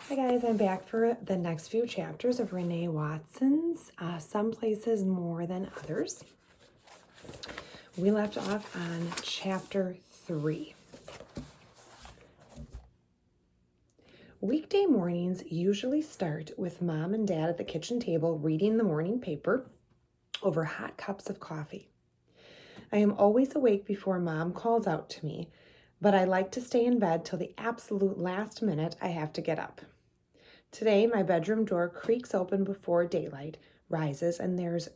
Hi guys, I'm back for the next few chapters of Renee Watson's Some Places More Than Others. We left off on chapter 3. Weekday mornings usually start with Mom and Dad at the kitchen table reading the morning paper over hot cups of coffee. I am always awake before Mom calls out to me, but I like to stay in bed till the absolute last minute I have to get up. Today, my bedroom door creaks open before daylight rises, and there's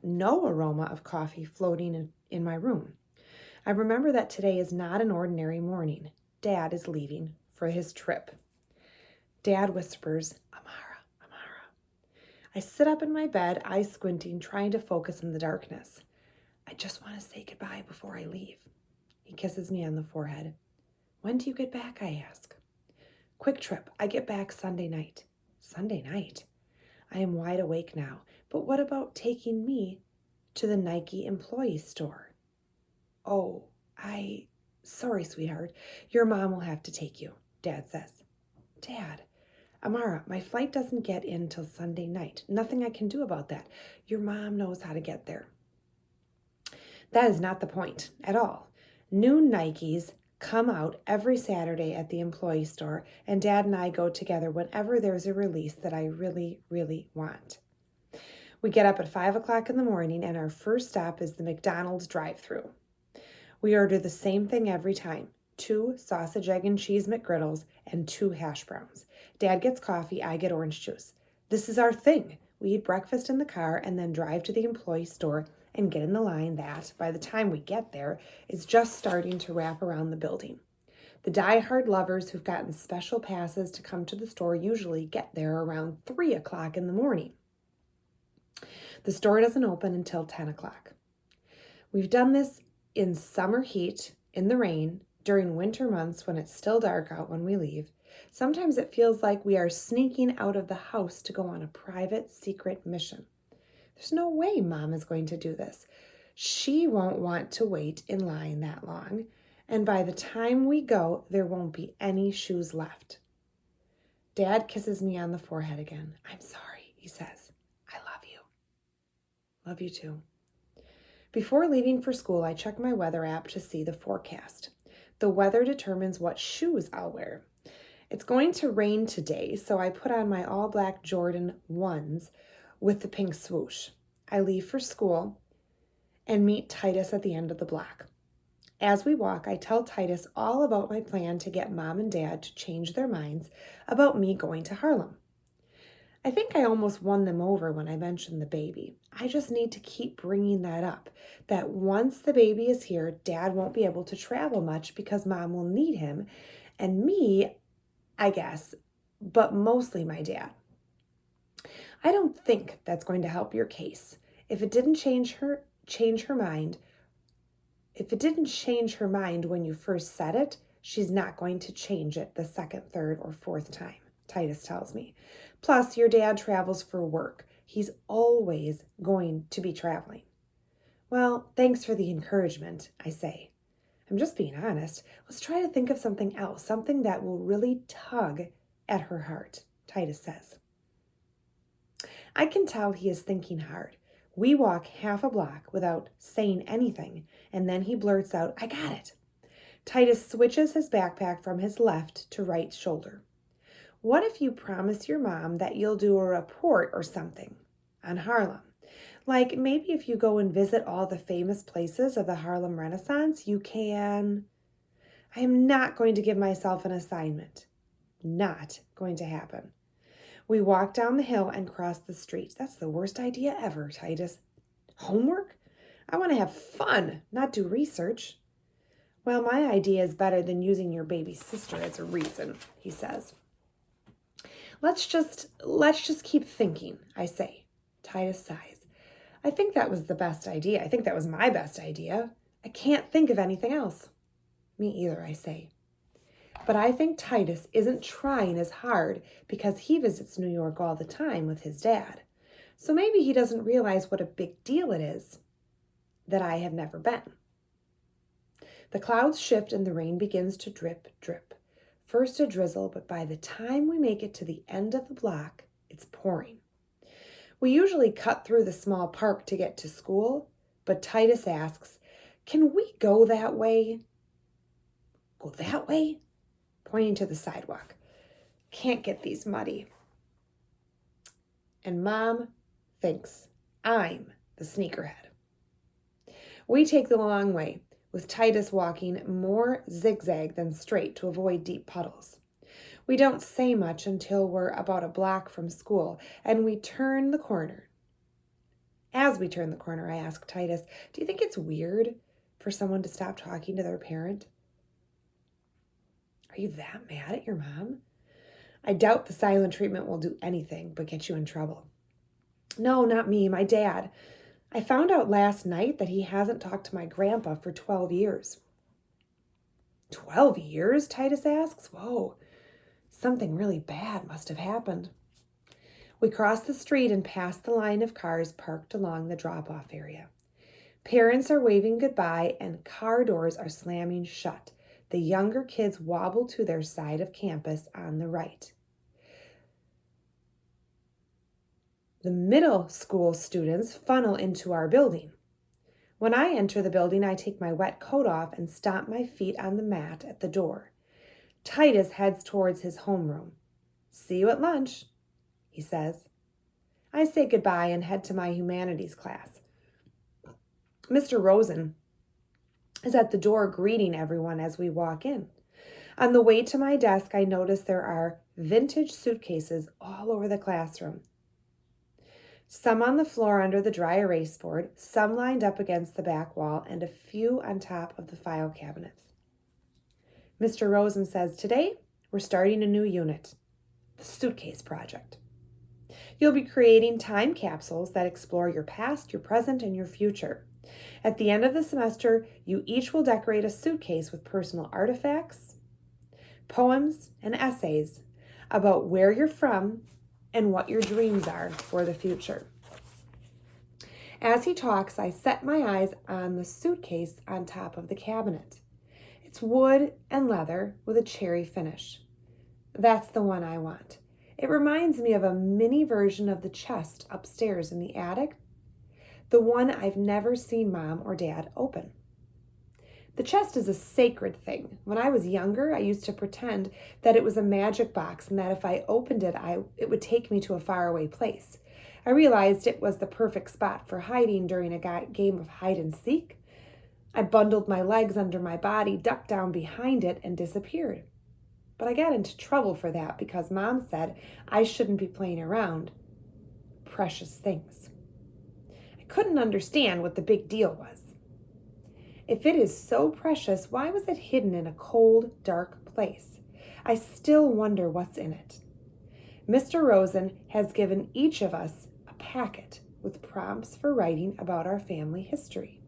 no aroma of coffee floating in my room. I remember that today is not an ordinary morning. Dad is leaving for his trip. Dad whispers, "Amara, Amara." I sit up in my bed, eyes squinting, trying to focus in the darkness. "I just want to say goodbye before I leave." He kisses me on the forehead. "When do you get back?" I ask. "Quick trip. I get back Sunday night." Sunday night? I am wide awake now, but what about taking me to the Nike employee store? "Oh, sorry, sweetheart. Your mom will have to take you," Dad says. "Dad, Amara, my flight doesn't get in till Sunday night. Nothing I can do about that. Your mom knows how to get there." That is not the point at all. New Nikes come out every Saturday at the employee store, and Dad and I go together whenever there's a release that I really, really want. We get up at 5 o'clock in the morning, and our first stop is the McDonald's drive-thru. We order the same thing every time: 2 sausage, egg, and cheese McGriddles and 2 hash browns. Dad gets coffee, I get orange juice. This is our thing. We eat breakfast in the car and then drive to the employee store and get in the line that, by the time we get there, is just starting to wrap around the building. The die-hard lovers who've gotten special passes to come to the store usually get there around 3 o'clock in the morning. The store doesn't open until 10 o'clock. We've done this in summer heat, in the rain, during winter months when it's still dark out when we leave. Sometimes it feels like we are sneaking out of the house to go on a private, secret mission. There's no way Mom is going to do this. She won't want to wait in line that long, and by the time we go, there won't be any shoes left. Dad kisses me on the forehead again. "I'm sorry," he says. "I love you." Love you too. Before leaving for school, I check my weather app to see the forecast. The weather determines what shoes I'll wear. It's going to rain today, so I put on my all-black Jordan 1s with the pink swoosh. I leave for school and meet Titus at the end of the block. As we walk, I tell Titus all about my plan to get Mom and Dad to change their minds about me going to Harlem. I think I almost won them over when I mentioned the baby. I just need to keep bringing that up, that once the baby is here, Dad won't be able to travel much because Mom will need him, and me, I guess, but mostly my dad. I don't think that's going to help your case. If it didn't change her mind when you first said it, she's not going to change it the second, third, or fourth time, Titus tells me. Plus, your dad travels for work. He's always going to be traveling. Well, thanks for the encouragement, I say. I'm just being honest. Let's try to think of something else, something that will really tug at her heart, Titus says. I can tell he is thinking hard. We walk half a block without saying anything, and then he blurts out, "I got it." Titus switches his backpack from his left to right shoulder. "What if you promise your mom that you'll do a report or something on Harlem? Like maybe if you go and visit all the famous places of the Harlem Renaissance, you can..." I am not going to give myself an assignment. Not going to happen. We walk down the hill and cross the street. That's the worst idea ever, Titus. Homework? I want to have fun, not do research. Well, my idea is better than using your baby sister as a reason, he says. Let's just keep thinking, I say. Titus sighs. I think that was the best idea. I think that was my best idea. I can't think of anything else. Me either, I say. But I think Titus isn't trying as hard because he visits New York all the time with his dad. So maybe he doesn't realize what a big deal it is that I have never been. The clouds shift and the rain begins to drip, drip. First a drizzle, but by the time we make it to the end of the block, it's pouring. We usually cut through the small park to get to school, but Titus asks, "Can we go that way?" "Go that way?" Pointing to the sidewalk. "Can't get these muddy." And Mom thinks I'm the sneakerhead. We take the long way, with Titus walking more zigzag than straight to avoid deep puddles. We don't say much until we're about a block from school, and we turn the corner. As we turn the corner, I ask Titus, "Do you think it's weird for someone to stop talking to their parent?" "Are you that mad at your mom?" "I doubt the silent treatment will do anything but get you in trouble." "No, not me, my dad. I found out last night that he hasn't talked to my grandpa for 12 years. 12 years? Titus asks. Whoa, something really bad must have happened. We cross the street and pass the line of cars parked along the drop-off area. Parents are waving goodbye and car doors are slamming shut. The younger kids wobble to their side of campus on the right. The middle school students funnel into our building. When I enter the building, I take my wet coat off and stomp my feet on the mat at the door. Titus heads towards his homeroom. "See you at lunch," he says. I say goodbye and head to my humanities class. Mr. Rosen is at the door greeting everyone as we walk in. On the way to my desk, I notice there are vintage suitcases all over the classroom. Some on the floor under the dry erase board, some lined up against the back wall, and a few on top of the file cabinets. Mr. Rosen says, "Today, we're starting a new unit, the Suitcase Project. You'll be creating time capsules that explore your past, your present, and your future. At the end of the semester, you each will decorate a suitcase with personal artifacts, poems, and essays about where you're from and what your dreams are for the future." As he talks, I set my eyes on the suitcase on top of the cabinet. It's wood and leather with a cherry finish. That's the one I want. It reminds me of a mini version of the chest upstairs in the attic, the one I've never seen Mom or Dad open. The chest is a sacred thing. When I was younger, I used to pretend that it was a magic box and that if I opened it, it would take me to a faraway place. I realized it was the perfect spot for hiding during a game of hide and seek. I bundled my legs under my body, ducked down behind it, and disappeared. But I got into trouble for that because Mom said I shouldn't be playing around precious things. I couldn't understand what the big deal was. If it is so precious, why was it hidden in a cold, dark place? I still wonder what's in it. Mr. Rosen has given each of us a packet with prompts for writing about our family history.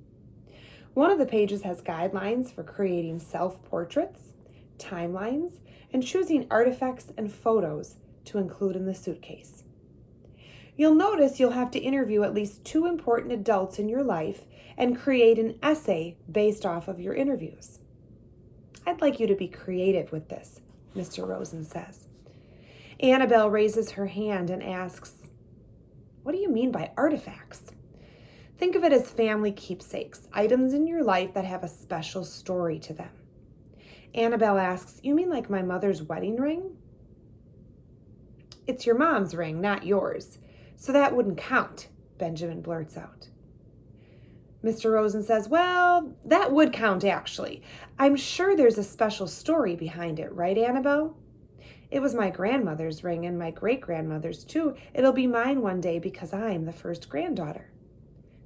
One of the pages has guidelines for creating self-portraits, timelines, and choosing artifacts and photos to include in the suitcase. You'll notice you'll have to interview at least 2 important adults in your life and create an essay based off of your interviews. I'd like you to be creative with this, Mr. Rosen says. Annabelle raises her hand and asks, "What do you mean by artifacts?" Think of it as family keepsakes, items in your life that have a special story to them. Annabelle asks, "You mean like my mother's wedding ring?" "It's your mom's ring, not yours, so that wouldn't count," Benjamin blurts out. Mr. Rosen says, "Well, that would count actually. I'm sure there's a special story behind it, right, Annabelle? It was my grandmother's ring and my great-grandmother's too. It'll be mine one day because I'm the first granddaughter."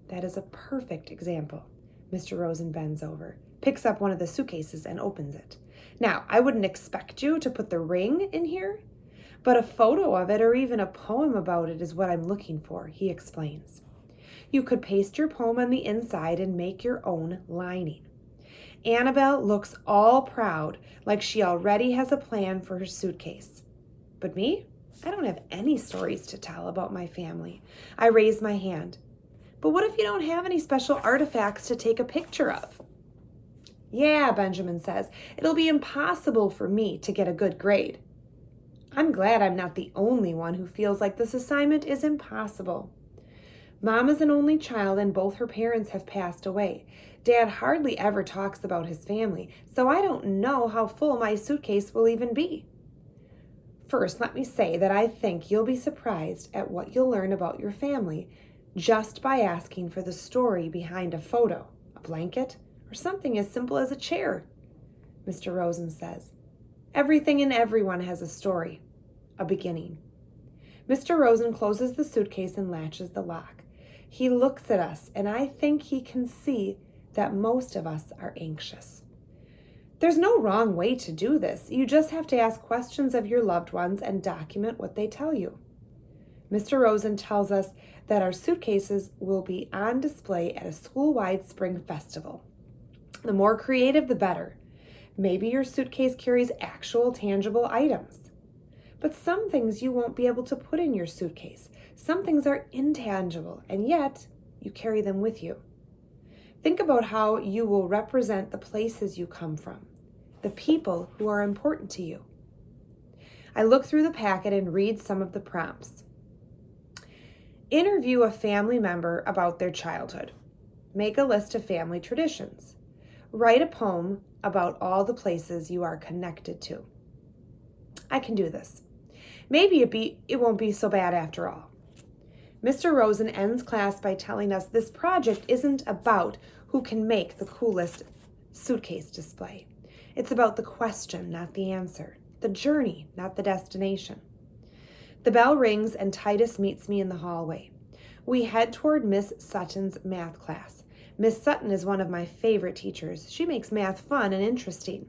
That is a perfect example. Mr. Rosen bends over, picks up one of the suitcases and opens it. "Now, I wouldn't expect you to put the ring in here, but a photo of it or even a poem about it is what I'm looking for," he explains. You could paste your poem on the inside and make your own lining. Annabelle looks all proud, like she already has a plan for her suitcase. But me? I don't have any stories to tell about my family. I raise my hand. "But what if you don't have any special artifacts to take a picture of?" Yeah, Benjamin says, it'll be impossible for me to get a good grade. I'm glad I'm not the only one who feels like this assignment is impossible. Mom is an only child and both her parents have passed away. Dad hardly ever talks about his family, so I don't know how full my suitcase will even be. First, let me say that I think you'll be surprised at what you'll learn about your family just by asking for the story behind a photo, a blanket, or something as simple as a chair, Mr. Rosen says. Everything and everyone has a story, a beginning. Mr. Rosen closes the suitcase and latches the lock. He looks at us, and I think he can see that most of us are anxious. There's no wrong way to do this. You just have to ask questions of your loved ones and document what they tell you. Mr. Rosen tells us that our suitcases will be on display at a school-wide spring festival. The more creative, the better. Maybe your suitcase carries actual tangible items. But some things you won't be able to put in your suitcase. Some things are intangible, and yet you carry them with you. Think about how you will represent the places you come from, the people who are important to you. I look through the packet and read some of the prompts. Interview a family member about their childhood. Make a list of family traditions. Write a poem about all the places you are connected to. I can do this. Maybe it won't be so bad after all. Mr. Rosen ends class by telling us this project isn't about who can make the coolest suitcase display. It's about the question, not the answer. The journey, not the destination. The bell rings and Titus meets me in the hallway. We head toward Miss Sutton's math class. Miss Sutton is one of my favorite teachers. She makes math fun and interesting.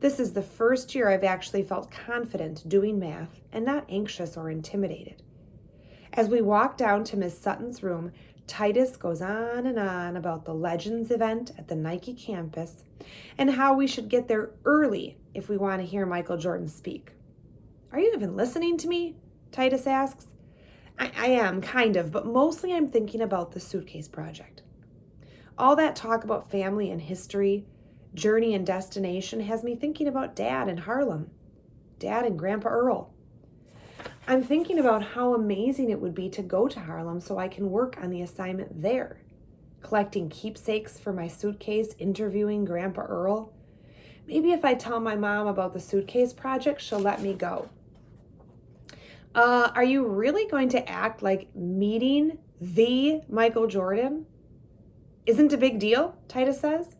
This is the first year I've actually felt confident doing math and not anxious or intimidated. As we walk down to Miss Sutton's room, Titus goes on and on about the Legends event at the Nike campus and how we should get there early if we want to hear Michael Jordan speak. Are you even listening to me? Titus asks. I am, kind of, but mostly I'm thinking about the Suitcase Project. All that talk about family and history, journey and destination has me thinking about Dad in Harlem, Dad and Grandpa Earl. I'm thinking about how amazing it would be to go to Harlem so I can work on the assignment there, collecting keepsakes for my suitcase, interviewing Grandpa Earl. Maybe if I tell my mom about the Suitcase Project, she'll let me go. Are you really going to act like meeting the Michael Jordan isn't a big deal? Titus says.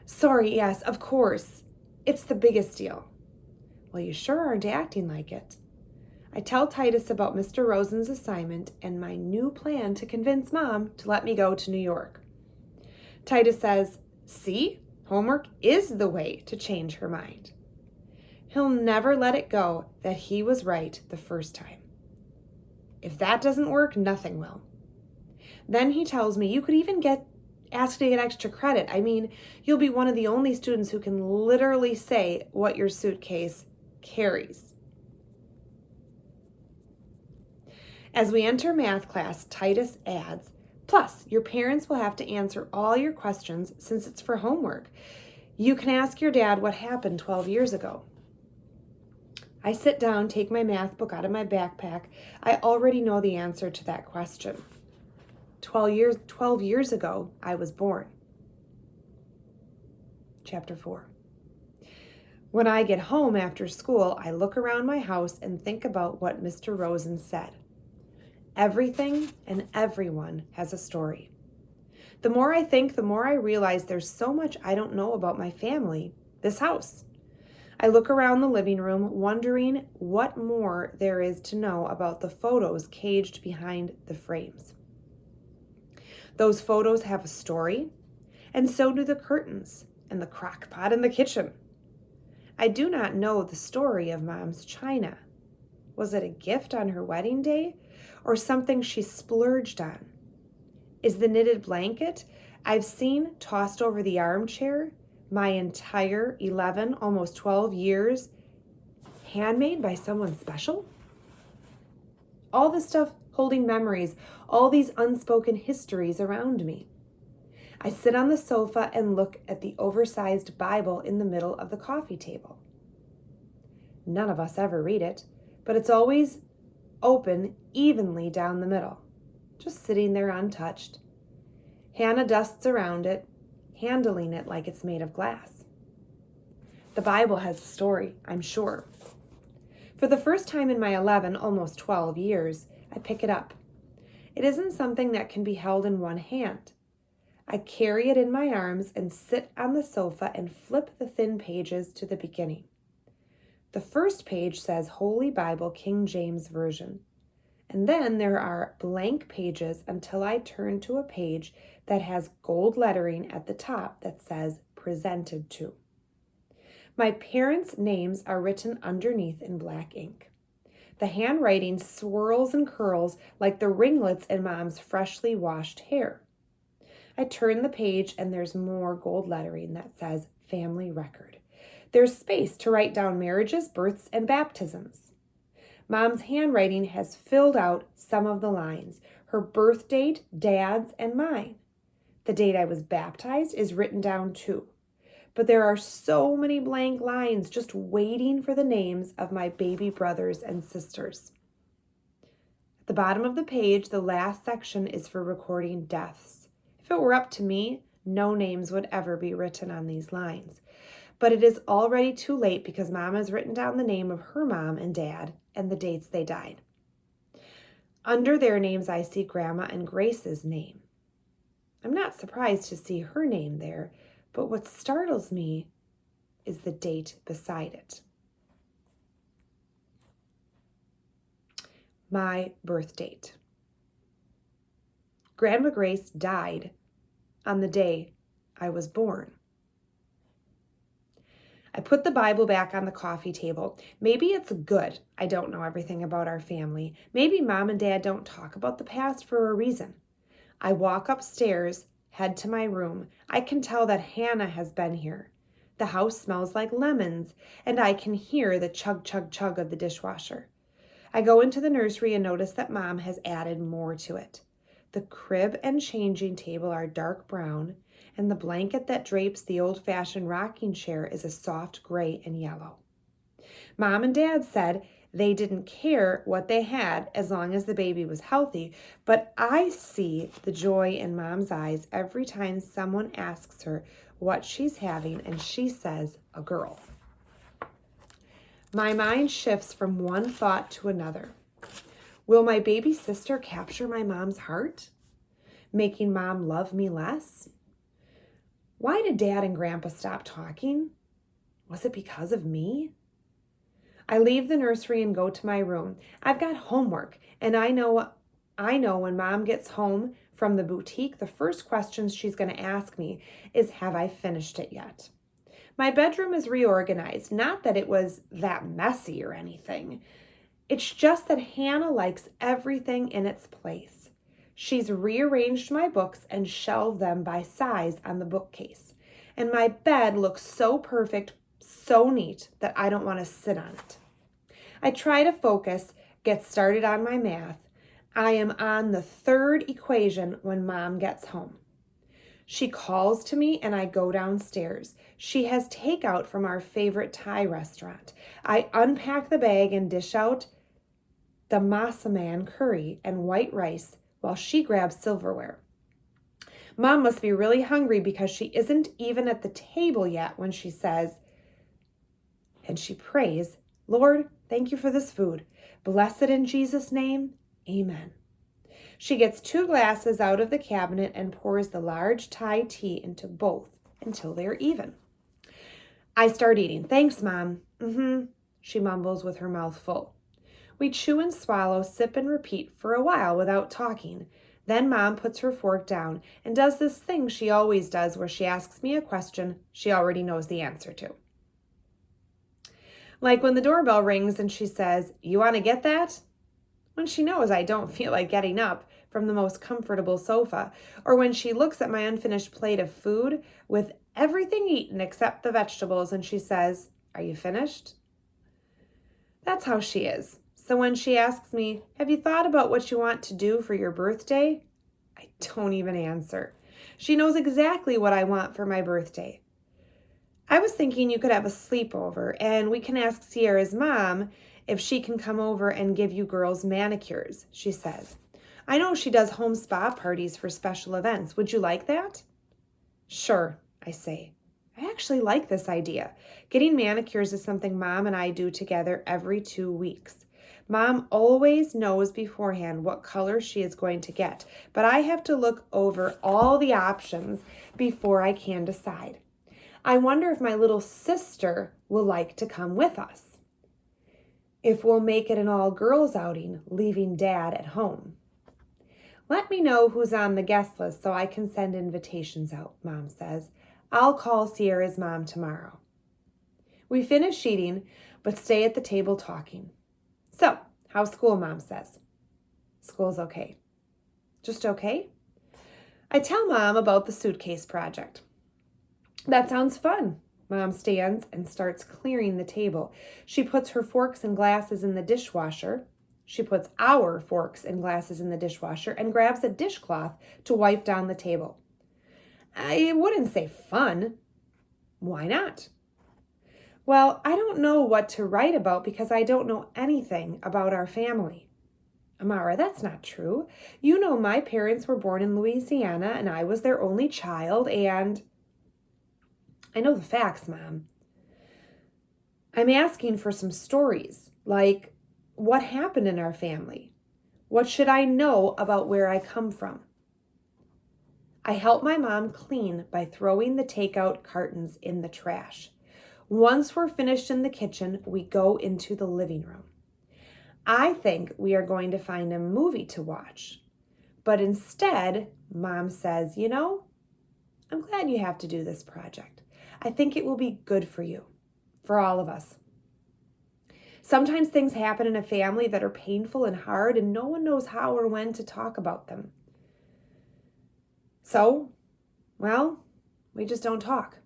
Sorry, yes, of course. It's the biggest deal. Well, you sure aren't acting like it. I tell Titus about Mr. Rosen's assignment and my new plan to convince Mom to let me go to New York. Titus says, see, homework is the way to change her mind. He'll never let it go that he was right the first time. If that doesn't work, nothing will. Then he tells me you could even get asked to get extra credit. I mean, you'll be one of the only students who can literally say what your suitcase carries. As we enter math class, Titus adds, plus, your parents will have to answer all your questions since it's for homework. You can ask your dad what happened 12 years ago. I sit down, take my math book out of my backpack. I already know the answer to that question. 12 years ago, I was born. Chapter 4. When I get home after school, I look around my house and think about what Mr. Rosen said. Everything and everyone has a story. The more I think, the more I realize there's so much I don't know about my family, this house. I look around the living room, wondering what more there is to know about the photos caged behind the frames. Those photos have a story, and so do the curtains and the crock pot in the kitchen. I do not know the story of Mom's china. Was it a gift on her wedding day or something she splurged on? Is the knitted blanket I've seen tossed over the armchair my entire 11, almost 12 years handmade by someone special? All this stuff holding memories, all these unspoken histories around me. I sit on the sofa and look at the oversized Bible in the middle of the coffee table. None of us ever read it, but it's always open evenly down the middle, just sitting there untouched. Hannah dusts around it, handling it like it's made of glass. The Bible has a story, I'm sure. For the first time in my 11, almost 12 years, I pick it up. It isn't something that can be held in one hand. I carry it in my arms and sit on the sofa and flip the thin pages to the beginning. The first page says Holy Bible, King James Version. And then there are blank pages until I turn to a page that has gold lettering at the top that says Presented to. My parents' names are written underneath in black ink. The handwriting swirls and curls like the ringlets in Mom's freshly washed hair. I turn the page and there's more gold lettering that says Family Record. There's space to write down marriages, births, and baptisms. Mom's handwriting has filled out some of the lines, her birth date, Dad's, and mine. The date I was baptized is written down too. But there are so many blank lines just waiting for the names of my baby brothers and sisters. At the bottom of the page, the last section is for recording deaths. If it were up to me, no names would ever be written on these lines. But it is already too late because Mom has written down the name of her mom and dad and the dates they died. Under their names, I see Grandma and Grace's name. I'm not surprised to see her name there, but what startles me is the date beside it. My birth date. Grandma Grace died on the day I was born. I put the Bible back on the coffee table. Maybe it's good I don't know everything about our family. Maybe Mom and Dad don't talk about the past for a reason. I walk upstairs, head to my room. I can tell that Hannah has been here. The house smells like lemons, and I can hear the chug, chug, chug of the dishwasher. I go into the nursery and notice that Mom has added more to it. The crib and changing table are dark brown, and the blanket that drapes the old-fashioned rocking chair is a soft gray and yellow. Mom and Dad said they didn't care what they had as long as the baby was healthy, but I see the joy in Mom's eyes every time someone asks her what she's having and she says, a girl. My mind shifts from one thought to another. Will my baby sister capture my mom's heart, making Mom love me less? Why did Dad and Grandpa stop talking? Was it because of me? I leave the nursery and go to my room. I've got homework, and I know when Mom gets home from the boutique, the first questions she's going to ask me is, have I finished it yet? My bedroom is reorganized, not that it was that messy or anything. It's just that Hannah likes everything in its place. She's rearranged my books and shelved them by size on the bookcase. And my bed looks so perfect, so neat, that I don't want to sit on it. I try to focus, get started on my math. I am on the third equation when Mom gets home. She calls to me and I go downstairs. She has takeout from our favorite Thai restaurant. I unpack the bag and dish out the massaman curry and white rice while she grabs silverware. Mom must be really hungry because she isn't even at the table yet when she says, and she prays, Lord, thank you for this food. Bless it in Jesus' name. Amen. She gets 2 glasses out of the cabinet and pours the large Thai tea into both until they're even. I start eating. Thanks, Mom. She mumbles with her mouth full. We chew and swallow, sip and repeat for a while without talking. Then Mom puts her fork down and does this thing she always does where she asks me a question she already knows the answer to. Like when the doorbell rings and she says, you want to get that? When she knows I don't feel like getting up from the most comfortable sofa, or when she looks at my unfinished plate of food with everything eaten except the vegetables and she says, are you finished? That's how she is. So when she asks me, have you thought about what you want to do for your birthday? I don't even answer. She knows exactly what I want for my birthday. I was thinking you could have a sleepover and we can ask Sierra's mom if she can come over and give you girls manicures, she says. I know she does home spa parties for special events. Would you like that? Sure, I say. I actually like this idea. Getting manicures is something Mom and I do together every 2 weeks. Mom always knows beforehand what color she is going to get, but I have to look over all the options before I can decide. I wonder if my little sister will like to come with us. If we'll make it an all-girls outing, leaving Dad at home. Let me know who's on the guest list so I can send invitations out, Mom says. I'll call Sierra's mom tomorrow. We finish eating, but stay at the table talking. So, how's school, Mom says. School's okay. Just okay? I tell Mom about the Suitcase Project. That sounds fun. Mom stands and starts clearing the table. She puts her forks and glasses in the dishwasher. She puts our forks and glasses in the dishwasher and grabs a dishcloth to wipe down the table. I wouldn't say fun. Why not? Well, I don't know what to write about because I don't know anything about our family. Amara, that's not true. You know my parents were born in Louisiana and I was their only child and... I know the facts, Mom. I'm asking for some stories, like what happened in our family? What should I know about where I come from? I help my mom clean by throwing the takeout cartons in the trash. Once we're finished in the kitchen, we go into the living room. I think we are going to find a movie to watch. But instead, Mom says, I'm glad you have to do this project. I think it will be good for you, for all of us. Sometimes things happen in a family that are painful and hard, and no one knows how or when to talk about them. So, we just don't talk.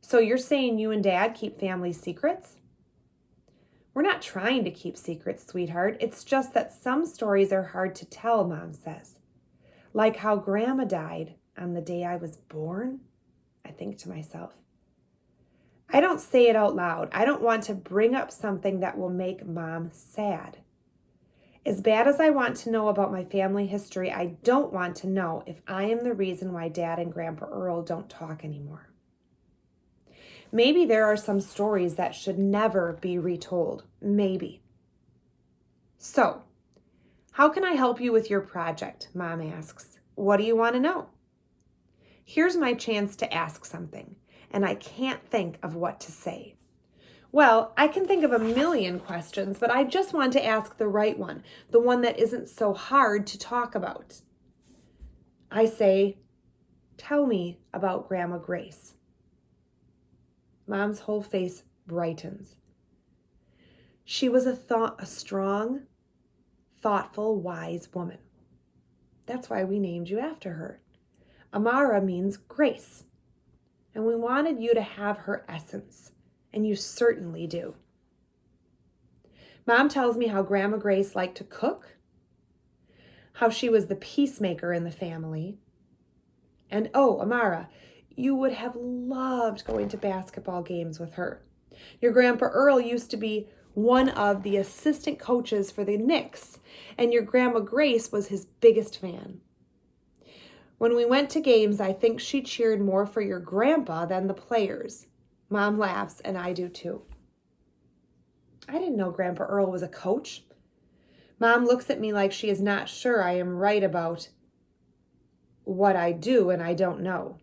So you're saying you and Dad keep family secrets? We're not trying to keep secrets, sweetheart. It's just that some stories are hard to tell, Mom says. Like how Grandma died on the day I was born, I think to myself. I don't say it out loud. I don't want to bring up something that will make Mom sad. As bad as I want to know about my family history, I don't want to know if I am the reason why Dad and Grandpa Earl don't talk anymore. Maybe there are some stories that should never be retold. Maybe. So, how can I help you with your project? Mom asks. What do you want to know? Here's my chance to ask something, and I can't think of what to say. Well, I can think of a million questions, but I just want to ask the right one, the one that isn't so hard to talk about. I say, tell me about Grandma Grace. Mom's whole face brightens. She was a strong, thoughtful, wise woman. That's why we named you after her. Amara means grace, and we wanted you to have her essence, and you certainly do. Mom tells me how Grandma Grace liked to cook, how she was the peacemaker in the family, and Amara, you would have loved going to basketball games with her. Your Grandpa Earl used to be one of the assistant coaches for the Knicks, and your Grandma Grace was his biggest fan. When we went to games, I think she cheered more for your grandpa than the players. Mom laughs, and I do too. I didn't know Grandpa Earl was a coach. Mom looks at me like she is not sure I am right about what I do and I don't know.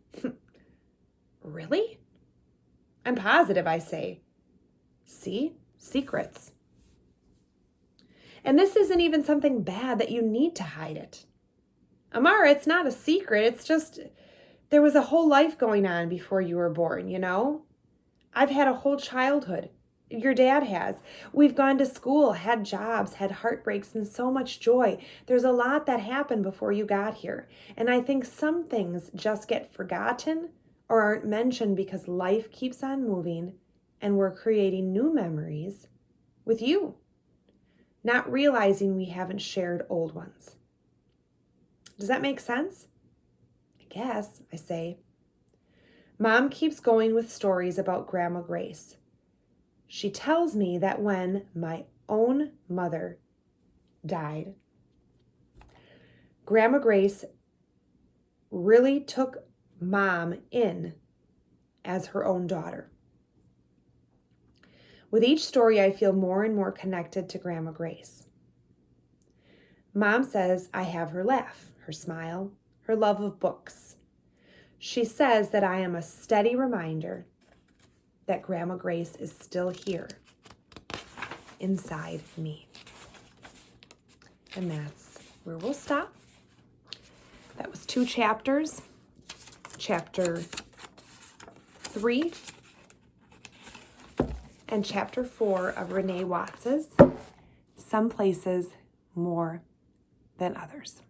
Really? I'm positive, I say. See? Secrets. And this isn't even something bad that you need to hide it. Amara, it's not a secret. It's just there was a whole life going on before you were born, I've had a whole childhood. Your dad has. We've gone to school, had jobs, had heartbreaks, and so much joy. There's a lot that happened before you got here. And I think some things just get forgotten or aren't mentioned because life keeps on moving and we're creating new memories with you, not realizing we haven't shared old ones. Does that make sense? guess, I say. Mom keeps going with stories about Grandma Grace. She tells me that when my own mother died, Grandma Grace really took Mom in as her own daughter. With each story, I feel more and more connected to Grandma Grace. Mom says I have her laugh, her smile, her love of books. She says that I am a steady reminder that Grandma Grace is still here inside me. And that's where we'll stop. That was 2 chapters. Chapter 3 and Chapter 4 of Renee Watts's Some Places More Than Others.